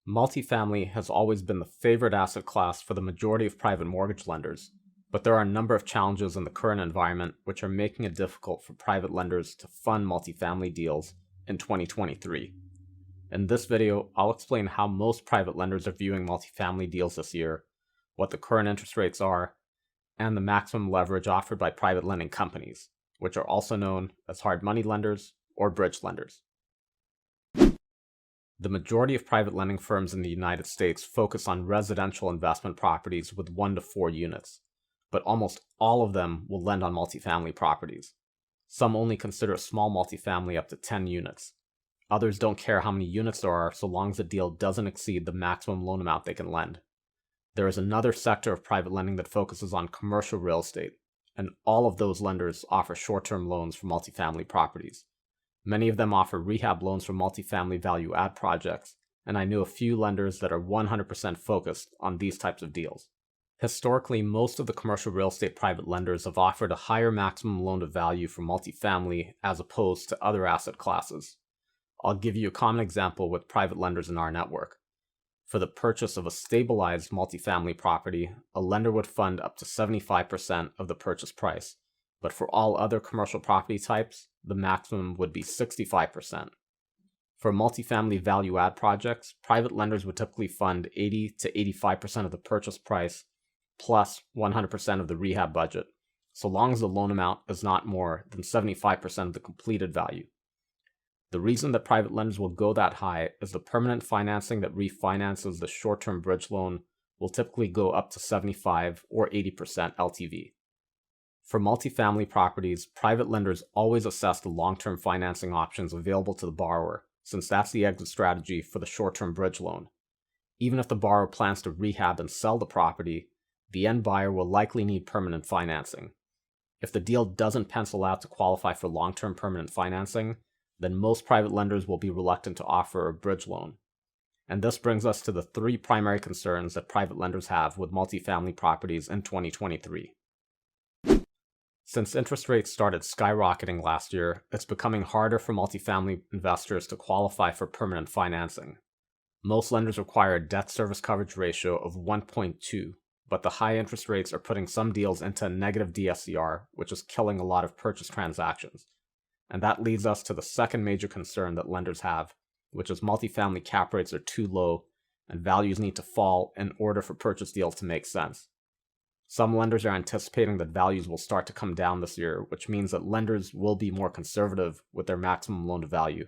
Multifamily has always been the favorite asset class for the majority of private mortgage lenders, but there are a number of challenges in the current environment which are making it difficult for private lenders to fund multifamily deals in 2023. In this video, I'll explain how most private lenders are viewing multifamily deals this year, what the current interest rates are, and the maximum leverage offered by private lending companies, which are also known as hard money lenders or bridge lenders. The majority of private lending firms in the United States focus on residential investment properties with 1 to 4 units, but almost all of them will lend on multifamily properties. Some only consider a small multifamily up to 10 units. Others don't care how many units there are so long as the deal doesn't exceed the maximum loan amount they can lend. There is another sector of private lending that focuses on commercial real estate, and all of those lenders offer short-term loans for multifamily properties. Many of them offer rehab loans for multifamily value-add projects, and I know a few lenders that are 100% focused on these types of deals. Historically, most of the commercial real estate private lenders have offered a higher maximum loan-to-value for multifamily as opposed to other asset classes. I'll give you a common example with private lenders in our network. For the purchase of a stabilized multifamily property, a lender would fund up to 75% of the purchase price, but for all other commercial property types, the maximum would be 65%. For multifamily value-add projects, private lenders would typically fund 80 to 85% of the purchase price plus 100% of the rehab budget, so long as the loan amount is not more than 75% of the completed value. The reason that private lenders will go that high is the permanent financing that refinances the short-term bridge loan will typically go up to 75 or 80% LTV. For multifamily properties, private lenders always assess the long-term financing options available to the borrower, since that's the exit strategy for the short-term bridge loan. Even if the borrower plans to rehab and sell the property, the end buyer will likely need permanent financing. If the deal doesn't pencil out to qualify for long-term permanent financing, then most private lenders will be reluctant to offer a bridge loan. And this brings us to the 3 primary concerns that private lenders have with multifamily properties in 2023. Since interest rates started skyrocketing last year, it's becoming harder for multifamily investors to qualify for permanent financing. Most lenders require a debt service coverage ratio of 1.2, but the high interest rates are putting some deals into a negative DSCR, which is killing a lot of purchase transactions. And that leads us to the second major concern that lenders have, which is multifamily cap rates are too low and values need to fall in order for purchase deals to make sense. Some lenders are anticipating that values will start to come down this year, which means that lenders will be more conservative with their maximum loan to value.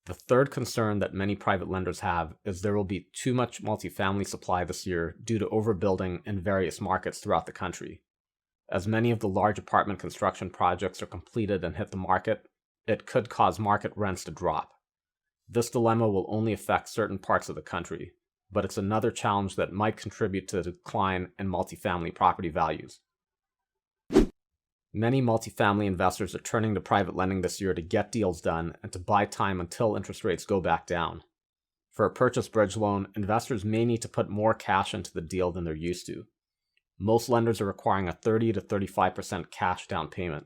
The third concern that many private lenders have is there will be too much multifamily supply this year due to overbuilding in various markets throughout the country. As many of the large apartment construction projects are completed and hit the market, it could cause market rents to drop. This dilemma will only affect certain parts of the country, but it's another challenge that might contribute to the decline in multifamily property values. Many multifamily investors are turning to private lending this year to get deals done and to buy time until interest rates go back down. For a purchase bridge loan, investors may need to put more cash into the deal than they're used to. Most lenders are requiring a 30 to 35% cash down payment.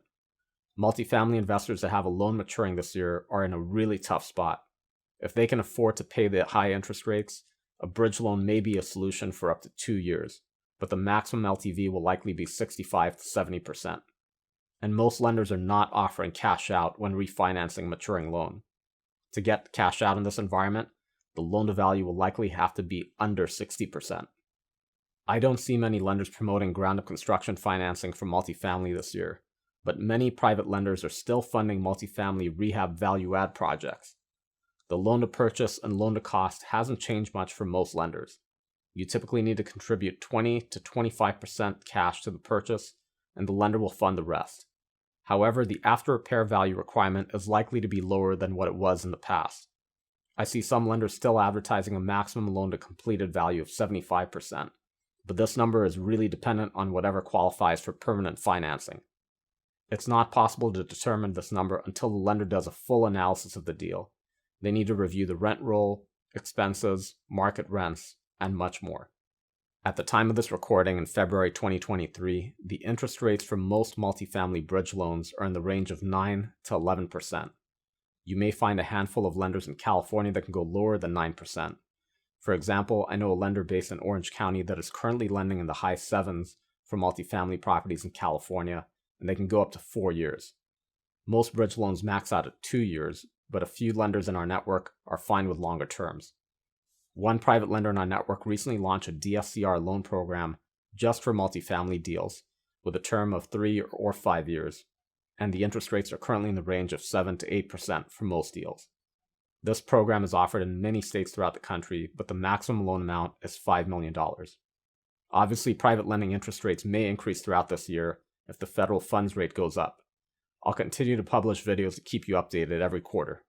Multifamily investors that have a loan maturing this year are in a really tough spot. If they can afford to pay the high interest rates, a bridge loan may be a solution for up to 2 years, but the maximum LTV will likely be 65 to 70%. And most lenders are not offering cash out when refinancing a maturing loan. To get cash out in this environment, the loan to value will likely have to be under 60%. I don't see many lenders promoting ground-up construction financing for multifamily this year, but many private lenders are still funding multifamily rehab value-add projects. The loan-to-purchase and loan-to-cost hasn't changed much for most lenders. You typically need to contribute 20 to 25% cash to the purchase, and the lender will fund the rest. However, the after-repair value requirement is likely to be lower than what it was in the past. I see some lenders still advertising a maximum loan-to-completed value of 75%. But this number is really dependent on whatever qualifies for permanent financing. It's not possible to determine this number until the lender does a full analysis of the deal. They need to review the rent roll, expenses, market rents, and much more. At the time of this recording in February 2023, the interest rates for most multifamily bridge loans are in the range of 9 to 11%. You may find a handful of lenders in California that can go lower than 9%, For example, I know a lender based in Orange County that is currently lending in the high sevens for multifamily properties in California, and they can go up to 4 years. Most bridge loans max out at 2 years, but a few lenders in our network are fine with longer terms. One private lender in our network recently launched a DSCR loan program just for multifamily deals with a term of 3 or 5 years, and the interest rates are currently in the range of 7 to 8% for most deals. This program is offered in many states throughout the country, but the maximum loan amount is $5 million. Obviously, private lending interest rates may increase throughout this year if the federal funds rate goes up. I'll continue to publish videos to keep you updated every quarter.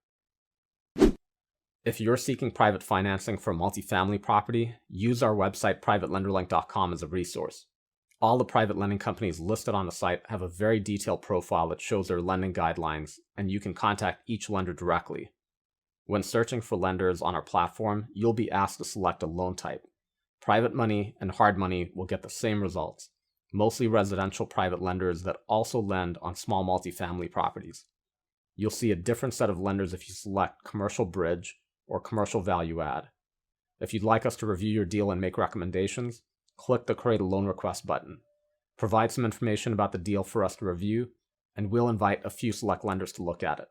If you're seeking private financing for multifamily property, use our website privatelenderlink.com as a resource. All the private lending companies listed on the site have a very detailed profile that shows their lending guidelines, and you can contact each lender directly. When searching for lenders on our platform, you'll be asked to select a loan type. Private money and hard money will get the same results, mostly residential private lenders that also lend on small multifamily properties. You'll see a different set of lenders if you select commercial bridge or commercial value add. If you'd like us to review your deal and make recommendations, click the Create a Loan Request button. Provide some information about the deal for us to review, and we'll invite a few select lenders to look at it.